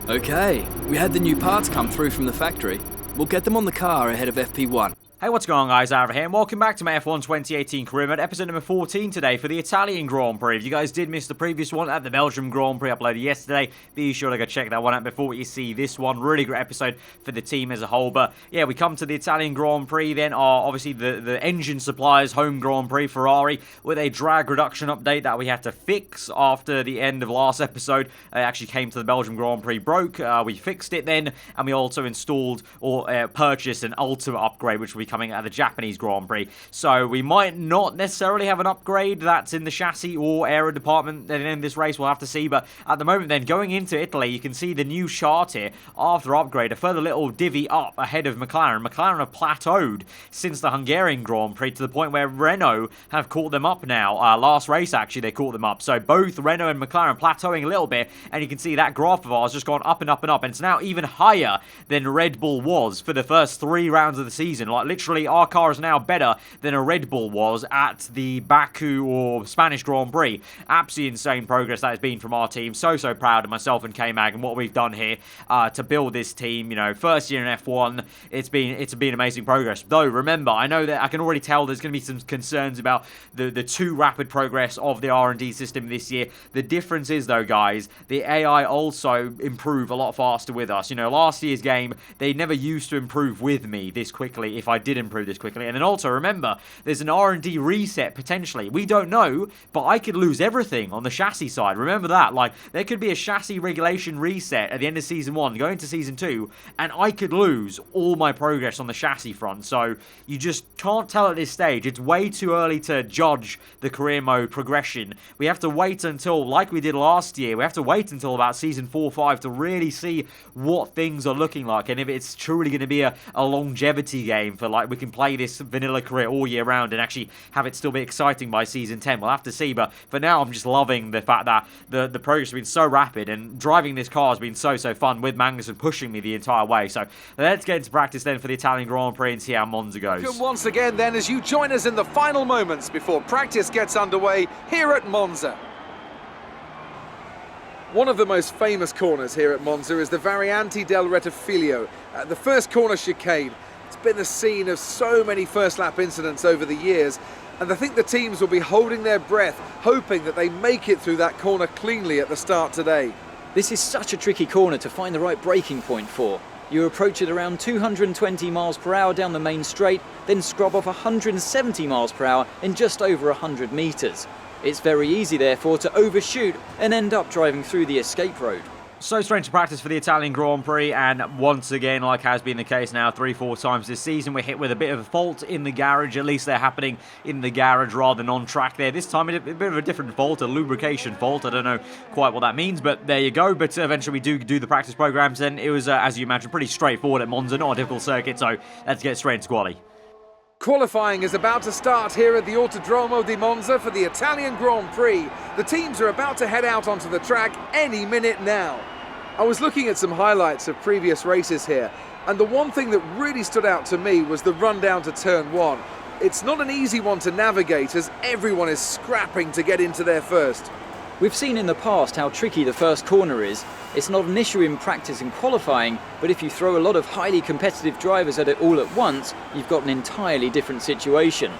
Okay, we had the new parts come through from the factory. We'll get them on the car ahead of FP1. Hey, what's going on, guys? Aarava here, and welcome back to my F1 2018 career mode, episode number 14 today for the Italian Grand Prix. If you guys did miss the previous one at the Belgian Grand Prix uploaded yesterday, be sure to go check that one out before you see this one. Really great episode for the team as a whole. But yeah, we come to the Italian Grand Prix, then are obviously the engine suppliers home Grand Prix, Ferrari, with a drag reduction update that we had to fix after the end of last episode. It actually came to the Belgian Grand Prix, broke. We fixed it then, and we also installed or purchased an ultimate upgrade, which will be coming out of the Japanese Grand Prix. So we might not necessarily have an upgrade that's in the chassis or aero department then in this race. We'll have to see. But at the moment then, going into Italy, you can see the new chart here after upgrade, a further little divvy up ahead of McLaren. McLaren have plateaued since the Hungarian Grand Prix to the point where Renault have caught them up now. Last race, actually, they caught them up. So both Renault and McLaren plateauing a little bit, and you can see that graph of ours just gone up and up and up, and it's now even higher than Red Bull was for the first 3 rounds of the season. Like, literally, our car is now better than a Red Bull was at the Baku or Spanish Grand Prix. Absolutely insane progress that has been from our team. So proud of myself and K-Mag and what we've done here to build this team. You know, first year in F1, it's been amazing progress. Though, remember, I know that I can already tell there's going to be some concerns about the too rapid progress of the R&D system this year. The difference is, though, guys, the AI also improve a lot faster with us. You know, last year's game, they never used to improve with me this quickly if I did improve this quickly. And then also, remember, there's an R&D reset potentially. We don't know, but I could lose everything on the chassis side. Remember that. Like, there could be a chassis regulation reset at the end of Season 1, going into Season 2, and I could lose all my progress on the chassis front. So, you just can't tell at this stage. It's way too early to judge the career mode progression. We have to wait until, like we did last year, we have to wait until about Season 4 5 to really see what things are looking like, and if it's truly going to be a longevity game for, like, we can play this vanilla career all year round and actually have it still be exciting by Season 10. We'll have to see, but for now, I'm just loving the fact that the progress has been so rapid, and driving this car has been so fun with Magnussen pushing me the entire way. So let's get into practice then for the Italian Grand Prix and see how Monza goes. Welcome once again then as you join us in the final moments before practice gets underway here at Monza. One of the most famous corners here at Monza is the Variante del Rettifiglio, the first corner chicane. It's been the scene of so many first lap incidents over the years, and I think the teams will be holding their breath, hoping that they make it through that corner cleanly at the start today. This is such a tricky corner to find the right braking point for. You approach it around 220 miles per hour down the main straight, then scrub off 170 miles per hour in just over 100 metres. It's very easy, therefore, to overshoot and end up driving through the escape road. So strange to practice for the Italian Grand Prix, and once again, like has been the case now 3-4 times this season, we're hit with a bit of a fault in the garage. At least they're happening in the garage rather than on track there. This time a bit of a different fault, a lubrication fault. I don't know quite what that means, but there you go. But eventually we do the practice programs, and it was, as you imagine, pretty straightforward at Monza, not a difficult circuit, so let's get straight into quali. Qualifying is about to start here at the Autodromo di Monza for the Italian Grand Prix. The teams are about to head out onto the track any minute now. I was looking at some highlights of previous races here, and the one thing that really stood out to me was the run down to turn 1. It's not an easy one to navigate as everyone is scrapping to get into there first. We've seen in the past how tricky the first corner is. It's not an issue in practice and qualifying, but if you throw a lot of highly competitive drivers at it all at once, you've got an entirely different situation.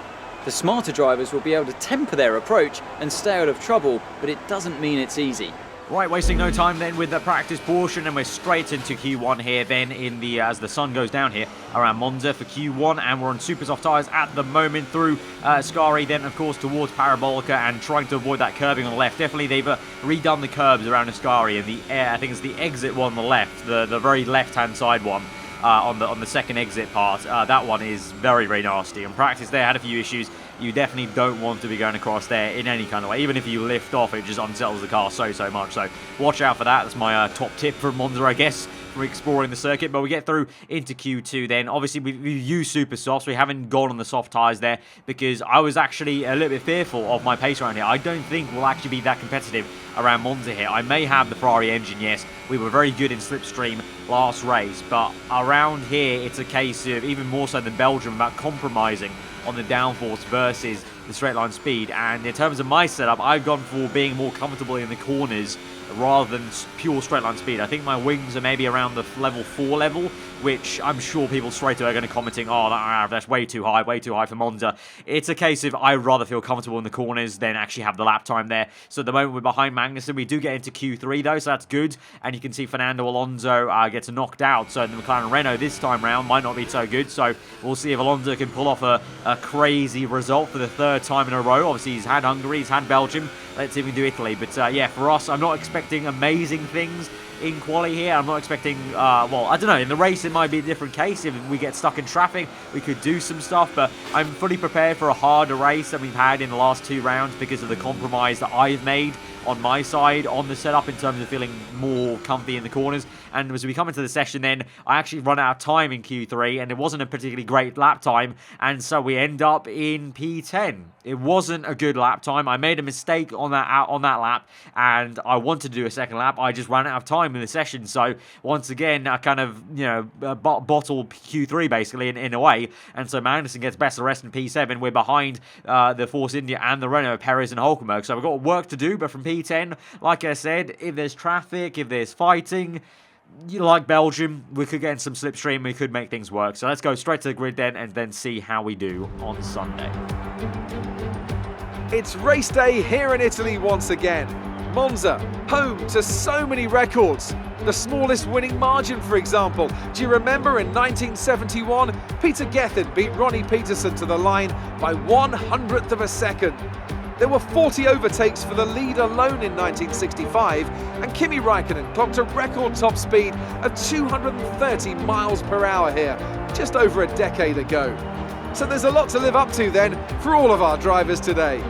The smarter drivers will be able to temper their approach and stay out of trouble, but it doesn't mean it's easy. Right, wasting no time then with the practice portion, and we're straight into Q1 here then in the as the sun goes down here around Monza for Q1, and we're on super soft tyres at the moment through Scari, then of course towards Parabolica and trying to avoid that curbing on the left. Definitely they've redone the curbs around Ascari, and I think it's the exit one on the left, the very left-hand side one. On the second exit part, that one is very nasty. In practice, they had a few issues. You definitely don't want to be going across there in any kind of way. Even if you lift off, it just unsettles the car so much. So watch out for that. That's my top tip from Monza, I guess, for exploring the circuit. But we get through into Q2 then. Obviously, we've used super softs. We haven't gone on the soft tyres there because I was actually a little bit fearful of my pace around here. I don't think we'll actually be that competitive around Monza here. I may have the Ferrari engine, yes. We were very good in slipstream last race, but around here, it's a case of, even more so than Belgium, about compromising on the downforce versus the straight line speed. And in terms of my setup, I've gone for being more comfortable in the corners rather than pure straight line speed. I think my wings are maybe around the level 4 level, which I'm sure people straight away are going to commenting, oh, that's way too high for Monza. It's a case of I'd rather feel comfortable in the corners than actually have the lap time there. So at the moment we're behind Magnussen. We do get into Q3 though, so that's good. And you can see Fernando Alonso gets knocked out. So the McLaren Renault this time round might not be so good. So we'll see if Alonso can pull off a crazy result for the 3rd time in a row. Obviously he's had Hungary, he's had Belgium. Let's see if we can do Italy. But yeah, for us, I'm not expecting amazing things in quali here. I'm not expecting, well, I don't know, in the race it might be a different case. If we get stuck in traffic, we could do some stuff, but I'm fully prepared for a harder race than we've had in the last 2 rounds because of the compromise that I've made on my side on the setup in terms of feeling more comfy in the corners. And as we come into the session then, I actually run out of time in Q3 and it wasn't a particularly great lap time, and so we end up in P10. It wasn't a good lap time. I made a mistake on that lap and I wanted to do a second lap. I just ran out of time in the session, so once again I kind of, you know, bottle Q3 basically in a way, and so Magnussen gets best of the rest in P7. We're behind the Force India and the Renault, Perez and Hulkenberg, so we've got work to do. But from P10, like I said, if there's traffic, if there's fighting, like Belgium, we could get in some slipstream, we could make things work. So let's go straight to the grid then and then see how we do on Sunday. It's race day here in Italy once again. Monza, home to so many records. The smallest winning margin, for example. Do you remember in 1971, Peter Gethin beat Ronnie Peterson to the line by 1/100th of a second. There were 40 overtakes for the lead alone in 1965, and Kimi Räikkönen clocked a record top speed of 230 miles per hour here, just over a decade ago. So there's a lot to live up to then for all of our drivers today.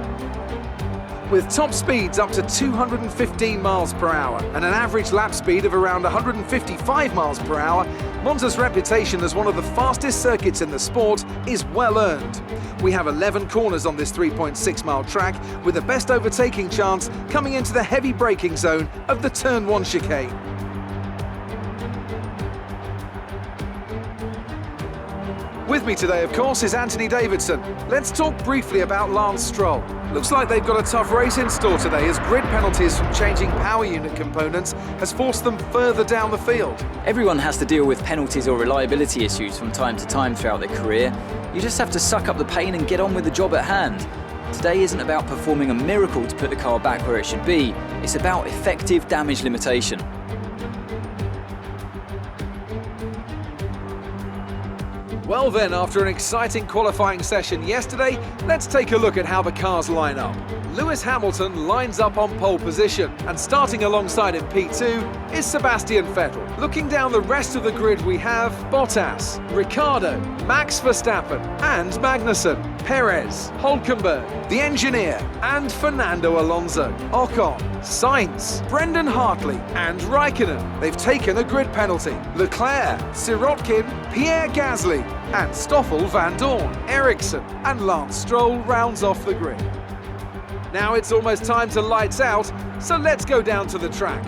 With top speeds up to 215 miles per hour and an average lap speed of around 155 miles per hour, Monza's reputation as one of the fastest circuits in the sport is well earned. We have 11 corners on this 3.6-mile track, with the best overtaking chance coming into the heavy braking zone of the Turn 1 chicane. With me today, of course, is Anthony Davidson. Let's talk briefly about Lance Stroll. Looks like they've got a tough race in store today, as grid penalties from changing power unit components has forced them further down the field. Everyone has to deal with penalties or reliability issues from time to time throughout their career. You just have to suck up the pain and get on with the job at hand. Today isn't about performing a miracle to put the car back where it should be. It's about effective damage limitation. Well then, after an exciting qualifying session yesterday, let's take a look at how the cars line up. Lewis Hamilton lines up on pole position, and starting alongside in P2 is Sebastian Vettel. Looking down the rest of the grid, we have Bottas, Ricciardo, Max Verstappen and Magnussen, Perez, Hulkenberg, the engineer and Fernando Alonso, Ocon, Sainz, Brendan Hartley and Raikkonen. They've taken a grid penalty. Leclerc, Sirotkin, Pierre Gasly and Stoffel van Dorn, Ericsson and Lance Stroll rounds off the grid. Now it's almost time to lights out, so let's go down to the track.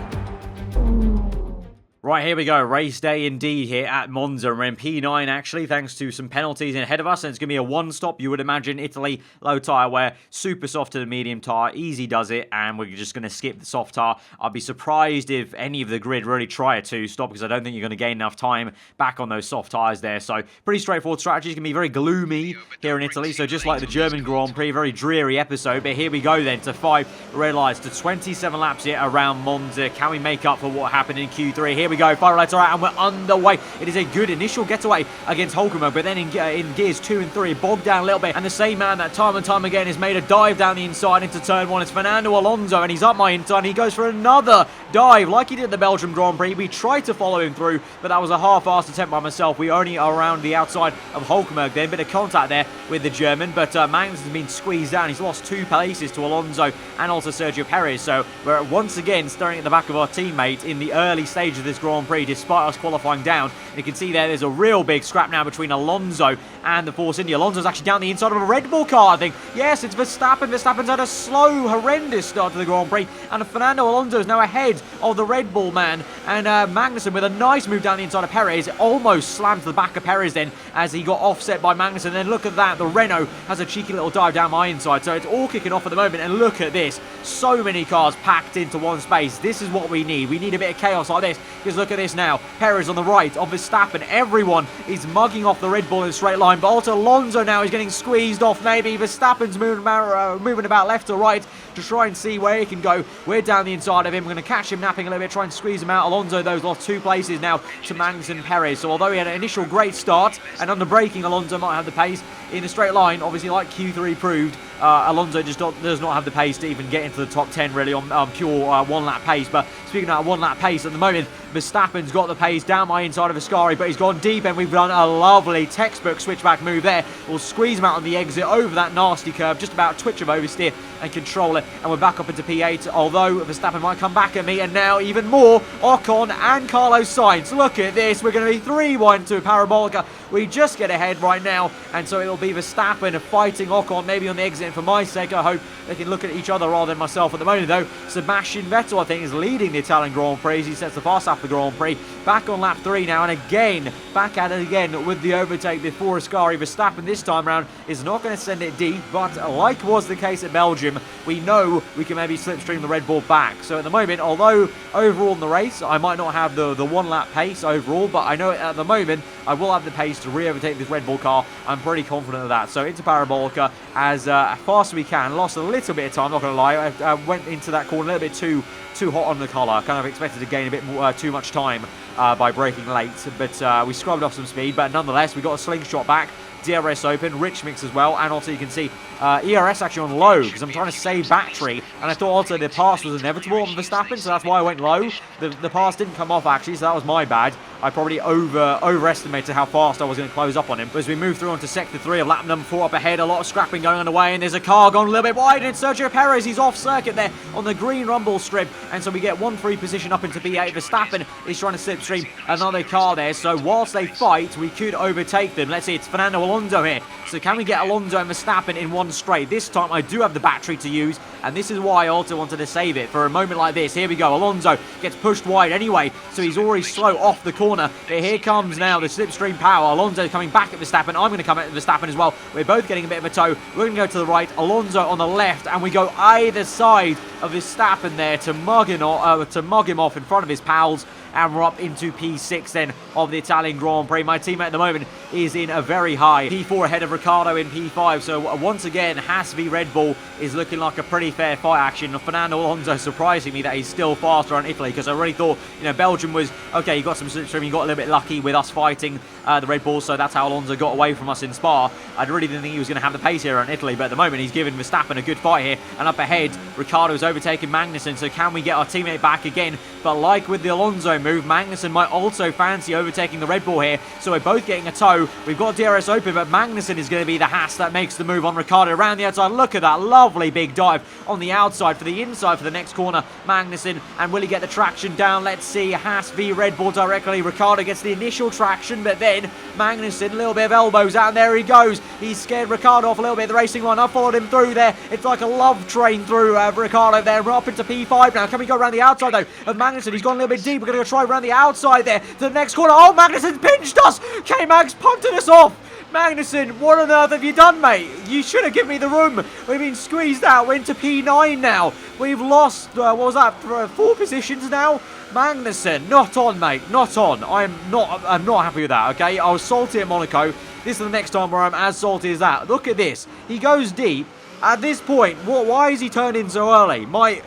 Right, here we go. Race day indeed here at Monza. We're in P9, actually, thanks to some penalties ahead of us. And it's going to be a one-stop, you would imagine. Italy, low tyre wear, super soft to the medium tyre. Easy does it, and we're just going to skip the soft tyre. I'd be surprised if any of the grid really try a two-stop, because I don't think you're going to gain enough time back on those soft tyres there. So, pretty straightforward strategy. It's going to be very gloomy here in Italy. So, just like the German Grand Prix, very dreary episode. But here we go then to 5 red lights, to 27 laps here around Monza. Can we make up for what happened in Q3? Here we go. 5 lights, all right, and we're underway. It is a good initial getaway against Hulkenberg, but then in gears 2 and 3, bogged down a little bit, and the same man that time and time again has made a dive down the inside into turn 1. It's Fernando Alonso, and he's up my inside, and he goes for another dive like he did at the Belgian Grand Prix. We tried to follow him through, but that was a half-assed attempt by myself. We only are around the outside of Hulkenberg then. Bit of contact there with the German, but Magnus has been squeezed down. He's lost 2 places to Alonso and also Sergio Perez, so we're once again staring at the back of our teammate in the early stage of this Grand Prix, despite us qualifying down. And you can see there's a real big scrap now between Alonso and the Force India. Alonso's actually down the inside of a Red Bull car, I think. Yes, it's Verstappen. Verstappen's had a slow, horrendous start to the Grand Prix. And Fernando Alonso is now ahead of the Red Bull man. And Magnussen with a nice move down the inside of Perez. Almost slammed to the back of Perez then as he got offset by Magnussen. And then look at that. The Renault has a cheeky little dive down my inside. So it's all kicking off at the moment. And look at this. So many cars packed into one space. This is what we need. We need a bit of chaos like this. Because look at this now. Perez on the right of Verstappen. Everyone is mugging off the Red Bull in a straight line. But also Alonso now is getting squeezed off maybe. Verstappen's moving about left to right to try and see where he can go. We're down the inside of him. We're going to catch him napping a little bit, try and squeeze him out. Alonso, though, lost 2 places now to Magnussen and Perez. So although he had an initial great start, and under braking, Alonso might have the pace in a straight line, obviously like Q3 proved, Alonso just does not have the pace to even get into the top 10 really on pure one-lap pace. But speaking of one-lap pace at the moment, Verstappen's got the pace down my inside of Ascari, but he's gone deep, and we've done a lovely textbook switchback move there. We'll squeeze him out on the exit over that nasty curve, just about a twitch of oversteer and control it, and we're back up into P8, although Verstappen might come back at me, and now even more, Ocon and Carlos Sainz. Look at this, we're going to be 3 wide to a parabolica. We just get ahead right now, and so it'll be Verstappen fighting Ocon, maybe on the exit, and for my sake, I hope they can look at each other rather than myself at the moment, though. Sebastian Vettel, I think, is leading the Italian Grand Prix. He sets the fast half of the Grand Prix. Back on lap 3 now, and again, back at it again with the overtake before Ascari. Verstappen this time round is not going to send it deep, but like was the case at Belgium, we know we can maybe slipstream the Red Bull back. So at the moment, although overall in the race, I might not have the 1 lap pace overall, but I know at the moment, I will have the pace to re-overtake this Red Bull car. I'm pretty confident of that. So into Parabolica as fast as we can. Lost a little bit of time, not going to lie. I went into that corner a little bit too hot on the collar. Kind of expected to gain a bit more, too much time by braking late, but we scrubbed off some speed. But nonetheless, we got a slingshot back. DRS open, rich mix as well, and also you can see ERS actually on low because I'm trying to save battery, and I thought also the pass was inevitable on Verstappen, so that's why I went low. The pass didn't come off actually, so that was my bad. I probably overestimated how fast I was going to close up on him. But as we move through onto sector 3 of lap number 4 up ahead, a lot of scrapping going on the way, and there's a car gone a little bit wide, and Sergio Perez, he's off circuit there on the green rumble strip, and so we get 1-3 position up into P8. Verstappen is trying to slipstream another car there, so whilst they fight, we could overtake them. Let's see, it's Fernando Alonso here. So can we get Alonso and Verstappen in one straight? This time I do have the battery to use, and this is why I also wanted to save it for a moment like this. Here we go. Alonso gets pushed wide anyway, so he's already slow off the corner. But here comes now the slipstream power. Alonso coming back at Verstappen. I'm going to come at Verstappen as well. We're both getting a bit of a tow. We're going to go to the right, Alonso on the left, and we go either side of Verstappen there to mug him off in front of his pals. And we're up into P6 then of the Italian Grand Prix. My teammate at the moment is in a very high P4 ahead of Ricciardo in P5. So once again, Haas v Red Bull is looking like a pretty fair fight action. Fernando Alonso surprising me that he's still faster on Italy, because I really thought, you know, Belgium was, okay, you got some slipstream, you got a little bit lucky with us fighting the Red Bull, so that's how Alonso got away from us in Spa. I really didn't think he was going to have the pace here on Italy, but at the moment he's giving Verstappen a good fight here. And up ahead, Ricciardo's overtaken Magnussen, so can we get our teammate back again? But like with the Alonso move, Magnussen might also fancy overtaking the Red Bull here, so we're both getting a tow. We've got DRS open, but Magnussen is going to be the Haas that makes the move on Ricciardo around the outside. Look at that lovely big dive on the outside for the inside for the next corner. Magnussen, and will he get the traction down? Let's see. Haas v Red Bull directly. Ricciardo gets the initial traction, but then Magnussen, a little bit of elbows out, and there he goes. He's scared Ricciardo off a little bit, the racing line. I followed him through there. It's like a love train through Ricciardo there. We're up into P5 now. Can we go around the outside though of Magnussen? He's gone a little bit deep. We're going to go try around the outside there to the next corner. Oh, Magnussen's pinched us. K-Max punted us off. Magnussen, what on earth have you done, mate? You should have given me the room. We've been squeezed out. We're into P9 now. We've lost, what was that, 4 positions now? Magnussen, not on, mate. Not on. I'm not happy with that, okay? I was salty at Monaco. This is the next time where I'm as salty as that. Look at this. He goes deep. At this point, why is he turned in so early? I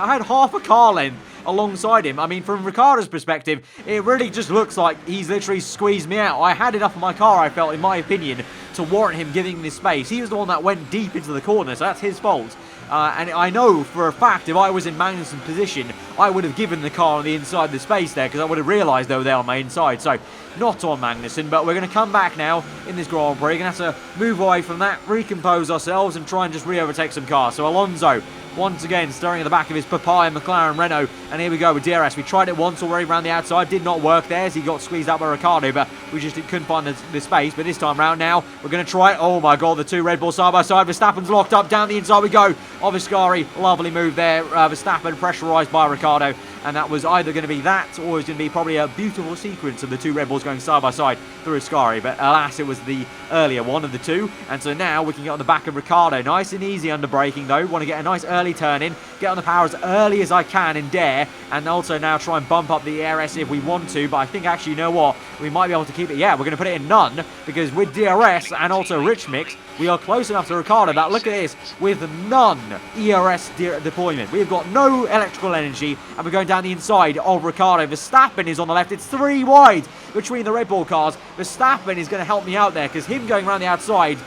had half a car length alongside him. I mean, from Ricciardo's perspective, it really just looks like he's literally squeezed me out. I had enough of my car, I felt, in my opinion, to warrant him giving this space. He was the one that went deep into the corner, so that's his fault. And I know for a fact, if I was in Magnussen's position, I would have given the car on the inside of the space there, because I would have realised they were there on my inside. So, not on Magnussen, but we're going to come back now in this Grand Prix. We're going to have to move away from that, recompose ourselves, and try and just re-overtake some cars. So Alonso once again staring at the back of his papaya McLaren Renault. And here we go with DRS. We tried it once already around the outside, did not work there as he got squeezed out by Ricciardo, but we just couldn't find the space. But this time round now, we're going to try it. Oh my god, the two Red Bulls side by side. Verstappen's locked up, down the inside we go. Obiscari, lovely move there. Verstappen pressurised by Ricciardo, and that was either going to be that, or it was going to be probably a beautiful sequence of the two Red Bulls going side by side through Ascari, but alas, it was the earlier one of the two. And so now we can get on the back of Ricciardo. Nice and easy under braking though. Want to get a nice early turn in, get on the power as early as I can and dare, and also now try and bump up the ERS if we want to. But I think actually, you know what, we might be able to keep it. Yeah, we're going to put it in none, because with DRS and also Rich Mix, we are close enough to Ricciardo that, look at this, with none ERS deployment. We've got no electrical energy, and we're going down the inside of Ricciardo. Verstappen is on the left. It's 3 wide between the Red Bull cars. Verstappen is going to help me out there, because him going around the outside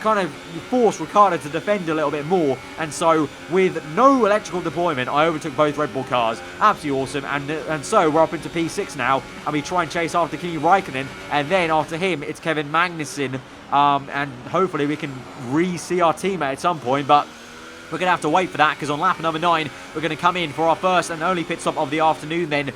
kind of forced Ricciardo to defend a little bit more. And so with no electrical deployment, I overtook both Red Bull cars. Absolutely awesome. And so we're up into P6 now, and we try and chase after Kimi Räikkönen, and then after him it's Kevin Magnussen. And hopefully we can re-see our teammate at some point, but we're going to have to wait for that, because on lap number 9, we're going to come in for our first and only pit stop of the afternoon then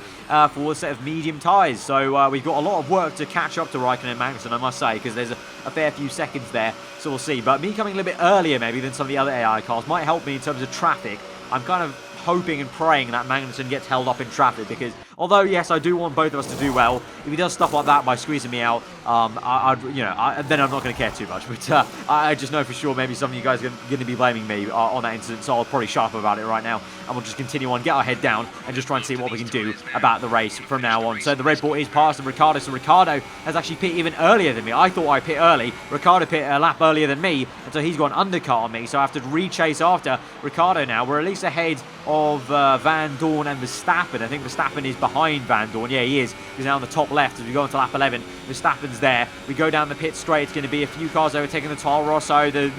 for a set of medium tyres. So we've got a lot of work to catch up to Räikkönen and Magnussen, I must say, because there's a fair few seconds there, so we'll see. But me coming a little bit earlier maybe than some of the other AI cars might help me in terms of traffic. I'm kind of hoping and praying that Magnussen gets held up in traffic, because although yes, I do want both of us to do well, if he does stuff like that by squeezing me out, then I'm not going to care too much. But I just know for sure maybe some of you guys are going to be blaming me on that incident, so I'll probably shut up about it right now, and we'll just continue on, get our head down, and just try and see what we can do about the race from now on. So the Red Bull is past Ricciardo, so Ricciardo has actually pit even earlier than me. I thought I pit early. Ricciardo pit a lap earlier than me, and so he's got an undercut on me, so I have to re-chase after Ricciardo now. We're at least ahead of Van Dorn and Verstappen. I think Verstappen is behind Van Dorn. Yeah, he is. He's now on the top left as we go into lap 11. Verstappen's there. We go down the pit straight. It's going to be a few cars overtaking the Toro Rosso, the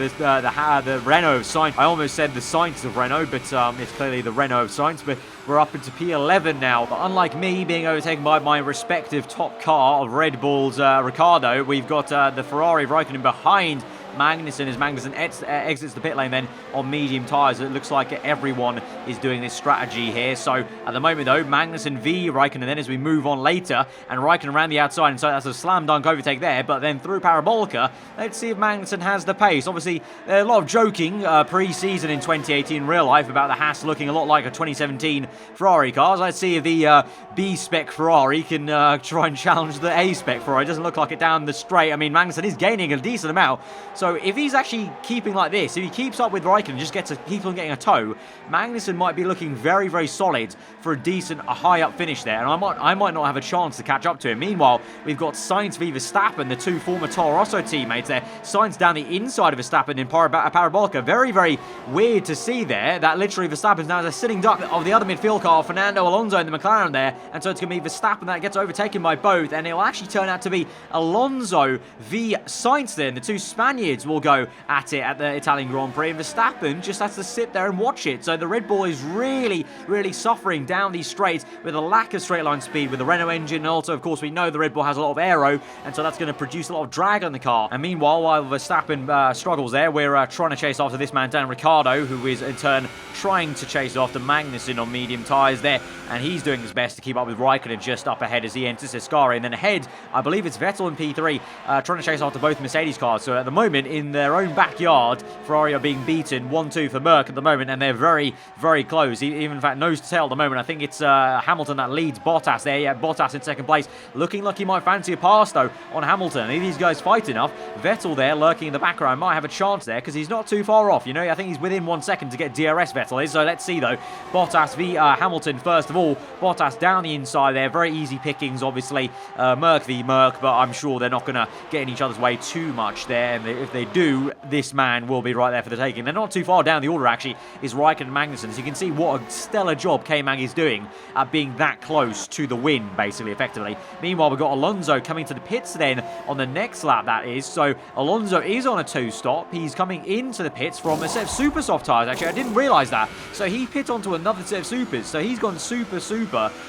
Renault of Sainz. I almost said the Sainz of Renault, but it's clearly the Renault of Sainz. But we're up into P11 now. But unlike me being overtaken by my respective top car of Red Bull's Ricciardo, we've got the Ferrari of Räikkönen behind Magnussen as Magnussen exits the pit lane then on medium tyres. It looks like everyone is doing this strategy here. So at the moment though, Magnussen v Räikkönen then as we move on later, and Räikkönen around the outside, and so that's a slam dunk overtake there. But then through Parabolica, let's see if Magnussen has the pace. Obviously a lot of joking pre-season in 2018 in real life about the Haas looking a lot like a 2017 Ferrari cars. Let's see if the B-spec Ferrari can try and challenge the A-spec Ferrari. It doesn't look like it down the straight. I mean, Magnussen is gaining a decent amount. So if he's actually keeping like this, if he keeps up with Räikkönen, just keeps on getting a tow, Magnussen might be looking very, very solid for a decent, high up finish there, and I might not have a chance to catch up to him. Meanwhile, we've got Sainz v Verstappen, the two former Toro Rosso teammates there. Sainz down the inside of Verstappen in Parabolica. Very, very weird to see there that literally Verstappen's now a sitting duck of the other midfield car, Fernando Alonso in the McLaren there, and so it's going to be Verstappen that gets overtaken by both, and it'll actually turn out to be Alonso v Sainz then. The two Spaniards will go at it at the Italian Grand Prix, and Verstappen just has to sit there and watch it. So the Red Bull is really, really suffering down these straights with a lack of straight line speed with the Renault engine, and also of course we know the Red Bull has a lot of aero, and so that's going to produce a lot of drag on the car. And meanwhile, while Verstappen struggles there, we're trying to chase after this man Dan Ricciardo, who is in turn trying to chase after Magnussen on medium tyres there, and he's doing his best to keep up with Räikkönen just up ahead as he enters Ascari. And then ahead, I believe it's Vettel in P3 trying to chase after both Mercedes cars. So at the moment, in their own backyard, Ferrari are being beaten 1-2 for Merck at the moment, and they're very, very close. Even in fact, nose to tail at the moment. I think it's Hamilton that leads Bottas there. Yeah, Bottas in second place, looking like he might fancy a pass though on Hamilton. If these guys fight enough, Vettel there lurking in the background might have a chance there, because he's not too far off. You know, I think he's within 1 second to get DRS, Vettel is. So let's see though. Bottas v Hamilton first of all. Bottas down the inside there. Very easy pickings, obviously. Merck v Merck, but I'm sure they're not going to get in each other's way too much there. And if they do, this man will be right there for the taking. They're not too far down the order, actually, is Räikkönen and Magnussen. So you can see what a stellar job K-Mag is doing at being that close to the win, basically, effectively. Meanwhile, we've got Alonso coming to the pits then on the next lap, that is. So Alonso is on a two-stop. He's coming into the pits from a set of super soft tyres, actually. I didn't realise that. So he pit onto another set of supers. So he's gone super,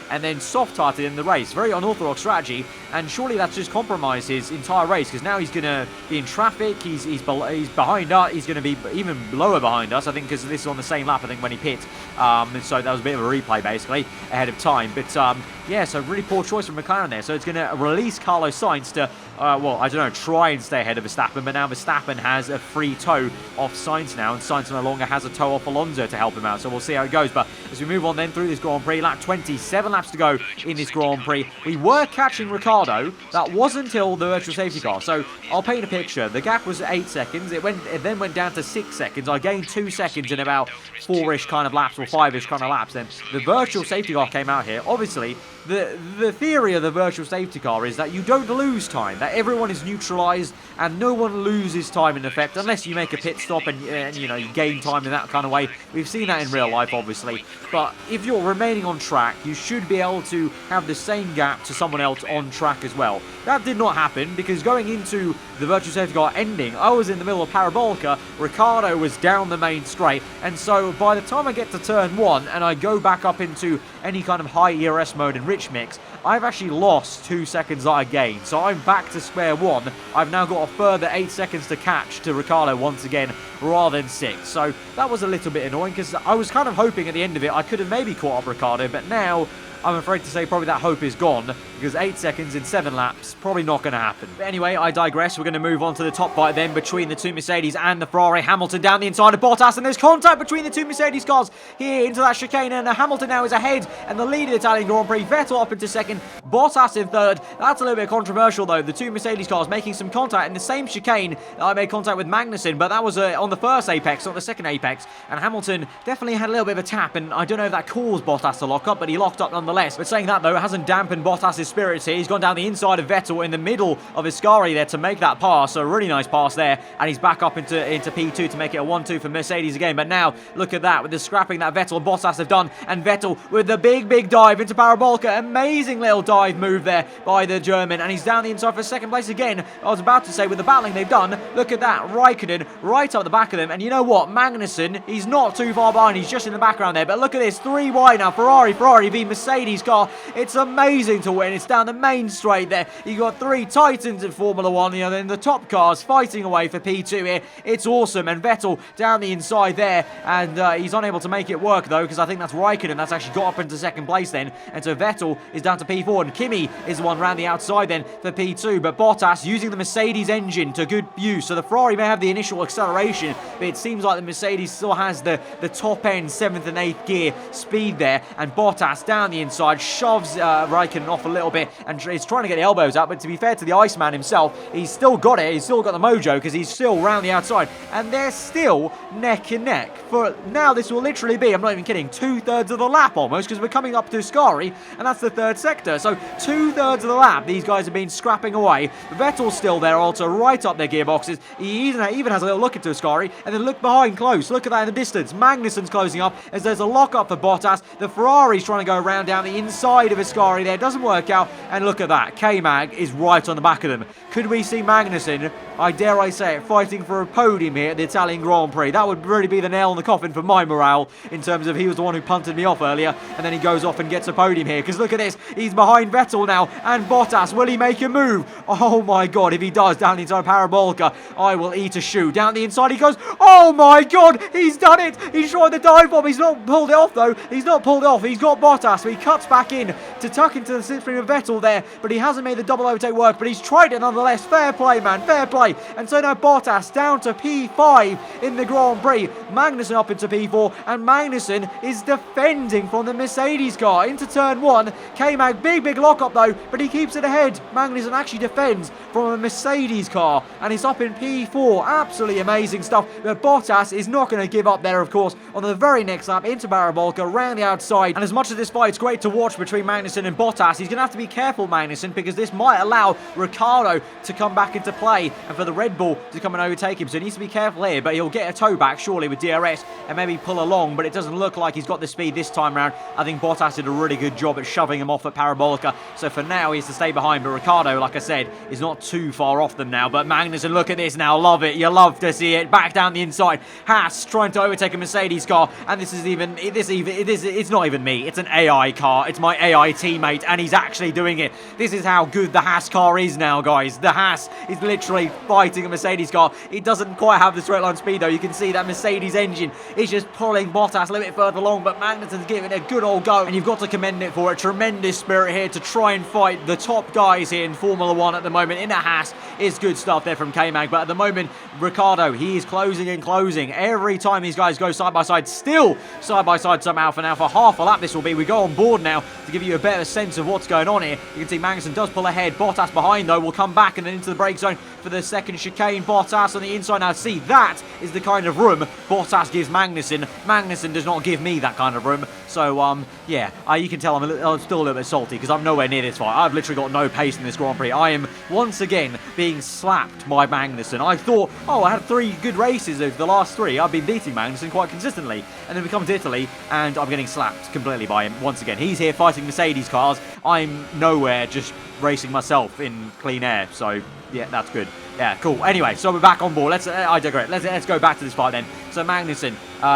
and then soft-tyred in the race. Very unorthodox strategy, and surely that's just compromised his entire race, because now he's going to be in traffic. he's behind us. He's going to be even lower behind us, I think, because this is on the same lap, I think, when he pit. And so that was a bit of a replay, basically, ahead of time. But, yeah, so really poor choice from McLaren there. So it's going to release Carlos Sainz to, well, I don't know, try and stay ahead of Verstappen. But now Verstappen has a free tow off Sainz now, and Sainz no longer has a tow off Alonso to help him out. So we'll see how it goes. But as we move on then through this Grand Prix, lap 27 laps to go in this Grand Prix. We were catching Ricciardo. That wasn't until the virtual safety car. So I'll paint a picture. The gap was 8 seconds. It then went down to 6 seconds. I gained 2 seconds in about 4-ish kind of laps, or 5-ish kind of laps. Then the virtual safety car came out here. Obviously, the theory of the virtual safety car is that you don't lose time, that everyone is neutralized and no one loses time in effect unless you make a pit stop and you know, you gain time in that kind of way. We've seen that in real life, obviously, but if you're remaining on track, you should be able to have the same gap to someone else on track as well. That did not happen, because going into the virtual safety car ending, I was in the middle of Parabolica, Ricciardo was down the main straight, and so by the time I get to turn 1 and I go back up into any kind of high ERS mode and rich mix, I've actually lost 2 seconds that I gained. So I'm back to square 1. I've now got a further 8 seconds to catch to Ricciardo once again, rather than 6. So that was a little bit annoying, because I was kind of hoping at the end of it I could have maybe caught up Ricciardo, but now I'm afraid to say probably that hope is gone, because 8 seconds in 7 laps, probably not going to happen. But anyway, I digress. We're going to move on to the top fight then between the two Mercedes and the Ferrari. Hamilton down the inside of Bottas, and there's contact between the two Mercedes cars here into that chicane, and Hamilton now is ahead, and the lead of the Italian Grand Prix. Vettel up into second, Bottas in third. That's a little bit controversial though, the two Mercedes cars making some contact in the same chicane that I made contact with Magnussen, but that was on the first apex, not the second apex, and Hamilton definitely had a little bit of a tap, and I don't know if that caused Bottas to lock up, but he locked up nonetheless. But saying that though, it hasn't dampened Bottas' spirits here. He's gone down the inside of Vettel in the middle of Ascari there to make that pass, so a really nice pass there, and he's back up into P2 to make it a 1-2 for Mercedes again. But now, look at that, with the scrapping that Vettel and Bottas have done, and Vettel with the big dive into Parabolica. Amazing little dive move there by the German, and he's down the inside for second place again. I was about to say, with the battling they've done, look at that, Raikkonen right up the back of them, and you know what, Magnussen, he's not too far behind, he's just in the background there, but look at this, 3 wide now, Ferrari v Mercedes car. It's amazing to win. It's down the main straight there. You've got 3 titans in Formula 1, you know, then the top cars fighting away for P2 here. It's awesome, and Vettel down the inside there, and he's unable to make it work though, because I think that's Raikkonen that's actually got up into second place then, and so Vettel is down to P4, and Kimi is the one round the outside then for P2, but Bottas using the Mercedes engine to good use, so the Ferrari may have the initial acceleration, but it seems like the Mercedes still has the top end 7th and 8th gear speed there, and Bottas down the inside shoves Raikkonen off a little bit, and is trying to get the elbows out, but to be fair to the Iceman himself, he's still got it, he's still got the mojo, because he's still round the outside, and they're still neck and neck. For now, this will literally be, I'm not even kidding, 2/3 of the lap almost, because we're coming up to Ascari, and that's the 3rd sector, so 2/3 of the lap, these guys have been scrapping away. Vettel's still there also, right up their gearboxes. He even has a little look into Ascari, and then look behind close, look at that in the distance. Magnussen's closing up, as there's a lock up for Bottas. The Ferrari's trying to go around down the inside of Ascari there, doesn't work out, and look at that, K-Mag is right on the back of them. Could we see Magnussen, I dare I say it, fighting for a podium here at the Italian Grand Prix? That would really be the nail in the coffin for my morale, in terms of he was the one who punted me off earlier, and then he goes off and gets a podium here, because look at this, he's behind Vettel now, and Bottas, will he make a move? Oh my god, if he does, down the inside Parabolica, I will eat a shoe. Down the inside he goes, oh my god, he's done it, he's tried the dive bomb, he's not pulled it off though, he's not pulled it off, he's got Bottas, so he cuts back in to tuck into the slipstream of Vettel there, but he hasn't made the double overtake work, but he's tried it nonetheless. Fair play, man, fair play. And so now Bottas down to P5 in the Grand Prix, Magnussen up into P4, and Magnussen is defending from the Mercedes car into turn 1. K-Mag, big lock up though, but he keeps it ahead. Magnussen actually defends from a Mercedes car, and he's up in P4. Absolutely amazing stuff, but Bottas is not going to give up there, of course, on the very next lap into Parabolica, around the outside. And as much as this fight's great to watch between Magnussen and Bottas, he's going to have to be careful, Magnussen, because this might allow Ricciardo to come back into play, and for the Red Bull to come and overtake him, so he needs to be careful here, but he'll get a tow back, surely, with DRS, and maybe pull along, but it doesn't look like he's got the speed this time round. I think Bottas did a really good job at shoving him off at Parabolica, so for now, he has to stay behind, but Ricciardo, like I said, is not too far off them now, but Magnussen, look at this now, love it, you love to see it, back down the inside, Haas trying to overtake a Mercedes car, and it's not even me, it's an AI car. car, it's my AI teammate, and he's actually doing it. This is how good the Haas car is now, guys. The Haas is literally fighting a Mercedes car. It doesn't quite have the straight line speed, though. You can see that Mercedes engine is just pulling Bottas a little bit further along, but Magnussen's giving it a good old go, and you've got to commend it for a tremendous spirit here to try and fight the top guys here in Formula 1 at the moment. In a Haas is good stuff there from K-Mag, but at the moment, Ricciardo, he is closing and closing. Every time these guys go side by side, still side by side somehow for now. For half a lap this will be. We go on board now to give you a better sense of what's going on here. You can see Magnussen does pull ahead. Bottas behind, though, will come back and then into the brake zone for the second chicane. Bottas on the inside. Now, see, that is the kind of room Bottas gives Magnussen. Magnussen does not give me that kind of room. So, yeah, you can tell I'm still a little bit salty because I'm nowhere near this fight. I've literally got no pace in this Grand Prix. I am once again being slapped by Magnussen. I thought, oh, I had 3 good races over the last 3. I've been beating Magnussen quite consistently. And then we come to Italy and I'm getting slapped completely by him once again. He's here fighting Mercedes cars. I'm nowhere, just racing myself in clean air. So, yeah, that's good. Yeah, cool. Anyway, so we're back on board. I digress. Let's go back to this fight then. So Magnussen,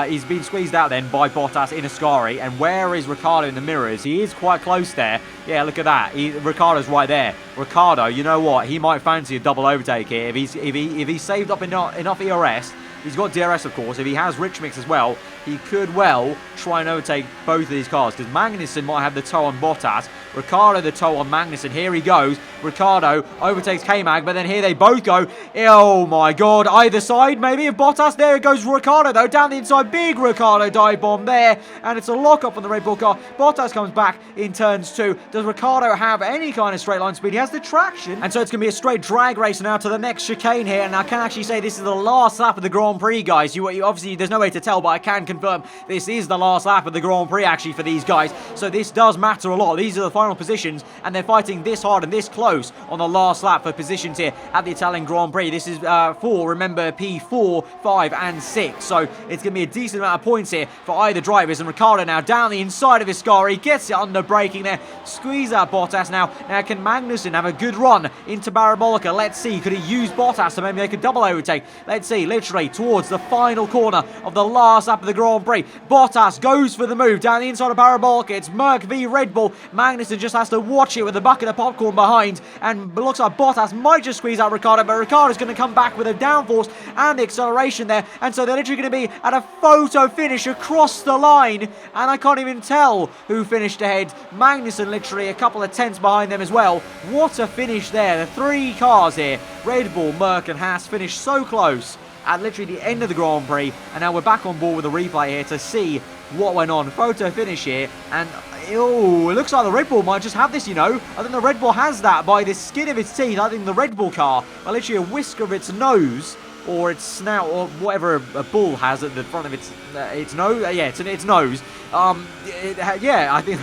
he's been squeezed out then by Bottas in Ascari. And where is Ricciardo in the mirrors? He is quite close there. Yeah, look at that. Ricciardo's right there. Ricciardo, you know what? He might fancy a double overtake here. If he's saved up enough ERS. He's got DRS, of course. If he has Rich Mix as well, he could well try and overtake both of these cars because Magnussen might have the toe on Bottas. Ricciardo the toe on Magnussen. Here he goes. Ricciardo overtakes K-Mag, but then here they both go. Oh my god. Either side maybe of Bottas. There it goes Ricciardo though. Down the inside. Big Ricciardo dive bomb there. And it's a lock-up on the Red Bull car. Bottas comes back in turns 2. Does Ricciardo have any kind of straight line speed? He has the traction. And so it's going to be a straight drag race now to the next chicane here. And I can actually say this is the last lap of the Grand Prix, guys. You obviously, there's no way to tell, but I can confirm this is the last lap of the Grand Prix actually for these guys. So this does matter a lot. These are the final positions, and they're fighting this hard and this close on the last lap for positions here at the Italian Grand Prix. This is remember, P4, 5, and 6. So it's going to be a decent amount of points here for either drivers. And Ricciardo now down the inside of Ascari, gets it under braking there, squeeze out Bottas now. Now can Magnussen have a good run into Parabolica? Let's see. Could he use Bottas to maybe make a double overtake? Let's see. Literally towards the final corner of the last lap of the Grand Prix. Bottas goes for the move down the inside of Parabolica. It's Merc v Red Bull. Magnussen just has to watch it with a bucket of popcorn behind, and looks like Bottas might just squeeze out Ricciardo, but Ricciardo's going to come back with a downforce and the acceleration there, and so they're literally going to be at a photo finish across the line, and I can't even tell who finished ahead. Magnussen literally a couple of tenths behind them as well. What a finish there. The 3 cars here, Red Bull, Merc and Haas, finished so close at literally the end of the Grand Prix, and now we're back on board with the replay here to see what went on. Photo finish here, and oh, it looks like the Red Bull might just have this, you know. I think the Red Bull has that by the skin of its teeth. I think the Red Bull car, by literally a whisker of its nose, or its snout, or whatever a bull has at the front of its nose. Yeah, it's its nose. Yeah, I think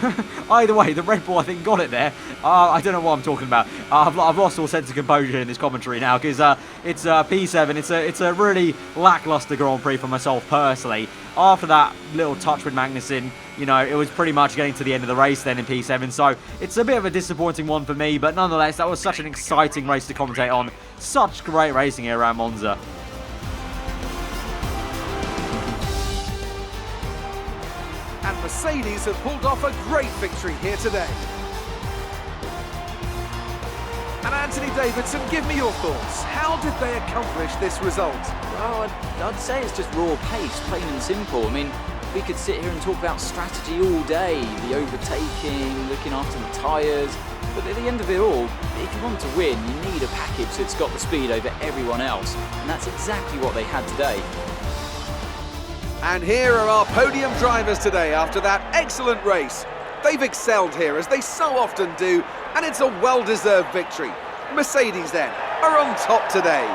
either way, the Red Bull I think got it there. I don't know what I'm talking about. I've lost all sense of composure in this commentary now because it's P7. It's a really lackluster Grand Prix for myself personally. After that little touch with Magnussen, you know, it was pretty much getting to the end of the race then in P7. So it's a bit of a disappointing one for me, but nonetheless, that was such an exciting race to commentate on. Such great racing here around Monza. And Mercedes have pulled off a great victory here today. And Anthony Davidson, give me your thoughts. How did they accomplish this result? Well, I'd say it's just raw pace, plain and simple. I mean, we could sit here and talk about strategy all day, the overtaking, looking after the tyres, but at the end of it all, if you want to win, you need a package that's got the speed over everyone else, and that's exactly what they had today. And here are our podium drivers today after that excellent race. They've excelled here, as they so often do, and it's a well-deserved victory. Mercedes, then, are on top today.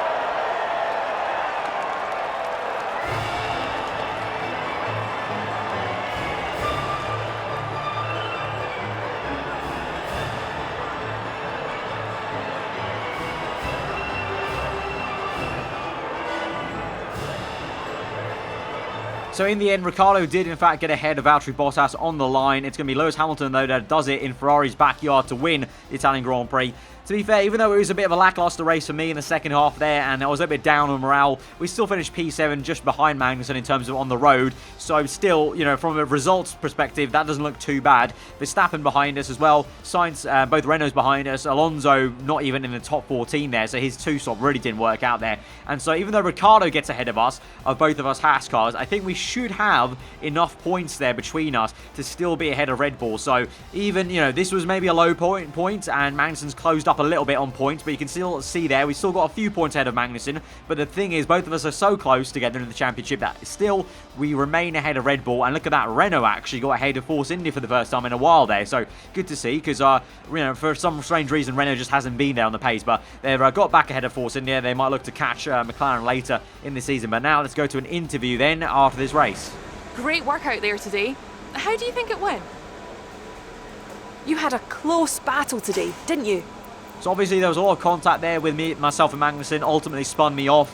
So in the end, Ricciardo did in fact get ahead of Valtteri Bottas on the line. It's going to be Lewis Hamilton, though, that does it in Ferrari's backyard to win the Italian Grand Prix. To be fair, even though it was a bit of a lackluster race for me in the second half there, and I was a little bit down on morale, we still finished P7 just behind Magnussen in terms of on the road. So still, you know, from a results perspective, that doesn't look too bad. Verstappen behind us as well. Sainz, both Renaults behind us. Alonso not even in the top 14 there, so his two-stop really didn't work out there. And so even though Ricciardo gets ahead of us, of both of us Haas cars, I think we should have enough points there between us to still be ahead of Red Bull. So even, you know, this was maybe a low point, and Magnussen's closed up a little bit on points, but you can still see there, we still got a few points ahead of Magnussen. But the thing is, both of us are so close together in the championship that still we remain ahead of Red Bull. And look at that, Renault actually got ahead of Force India for the first time in a while there. So good to see, because you know, for some strange reason, Renault just hasn't been there on the pace. But they've got back ahead of Force India. They might look to catch McLaren later in the season. But now let's go to an interview then after this race. Great work out there today. How do you think it went? You had a close battle today, didn't you? So obviously there was a lot of contact there with myself and Magnussen. Ultimately spun me off,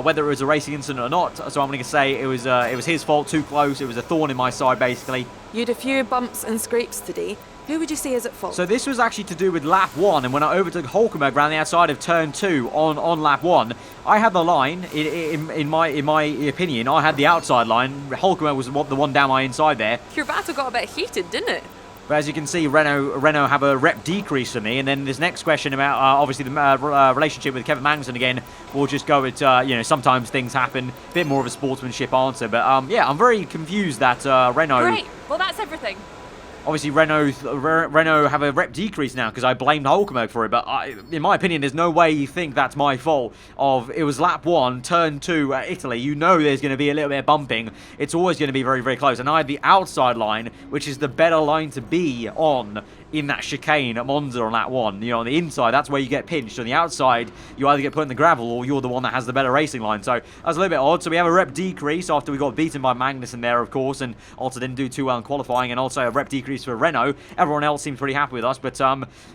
whether it was a racing incident or not. So I'm going to say it was his fault, too close. It was a thorn in my side, basically. You had a few bumps and scrapes today. Who would you say is at fault? So this was actually to do with lap 1, and when I overtook Hülkenberg around the outside of turn 2 on lap 1, I had the line. In my opinion, I had the outside line. Hülkenberg was the one down my inside there. Your battle got a bit heated, didn't it? But as you can see, Renault have a rep decrease for me. And then this next question about, obviously, the relationship with Kevin Magnussen again, we'll just go with, you know, sometimes things happen. A bit more of a sportsmanship answer. But, yeah, I'm very confused that Renault... Great. Well, that's everything. Obviously, Renault have a rep decrease now because I blamed Hülkenberg for it. But in my opinion, there's no way you think that's my fault. It was lap 1, turn 2 at Italy. You know there's going to be a little bit of bumping. It's always going to be very, very close. And I had the outside line, which is the better line to be on in that chicane at Monza on lap 1. You know, on the inside, that's where you get pinched. On the outside, you either get put in the gravel or you're the one that has the better racing line. So that's a little bit odd. So we have a rep decrease after we got beaten by Magnussen there, of course, and also didn't do too well in qualifying, and also a rep decrease for Renault. Everyone else seems pretty happy with us, but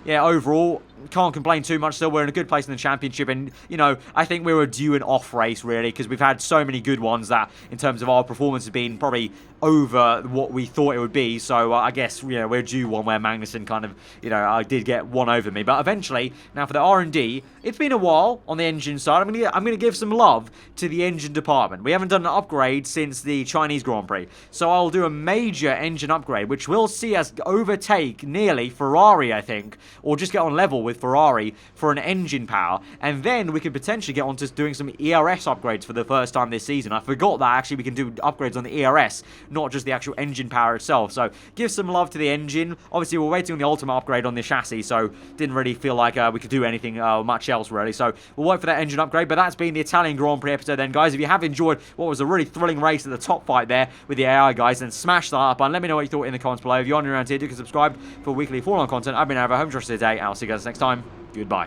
yeah, overall, can't complain too much. Still, we're in a good place in the championship, and you know, I think we were due an off race really, because we've had so many good ones that, in terms of our performance, has been probably over what we thought it would be. So I guess, you know, we're due one where Magnussen kind of, you know, I did get one over me. But eventually, now for the R&D, it's been a while on the engine side. I'm gonna give some love to the engine department. We haven't done an upgrade since the Chinese Grand Prix, so I'll do a major engine upgrade, which will see us overtake nearly Ferrari, I think, or just get on level with Ferrari for an engine power, and then we could potentially get on to doing some ERS upgrades for the first time this season. I forgot that actually we can do upgrades on the ERS, not just the actual engine power itself. So give some love to the engine. Obviously, we're waiting on the ultimate upgrade on the chassis, so didn't really feel like we could do anything much else really. So we'll wait for that engine upgrade. But that's been the Italian Grand Prix episode then, guys. If you have enjoyed what was a really thrilling race at the top fight there with the AI guys, then smash that up and let me know what you thought in the comments below. If you're on around here, do subscribe for weekly Formula content. I've been Aarava, home trusted today, and I'll see you guys next time. Goodbye.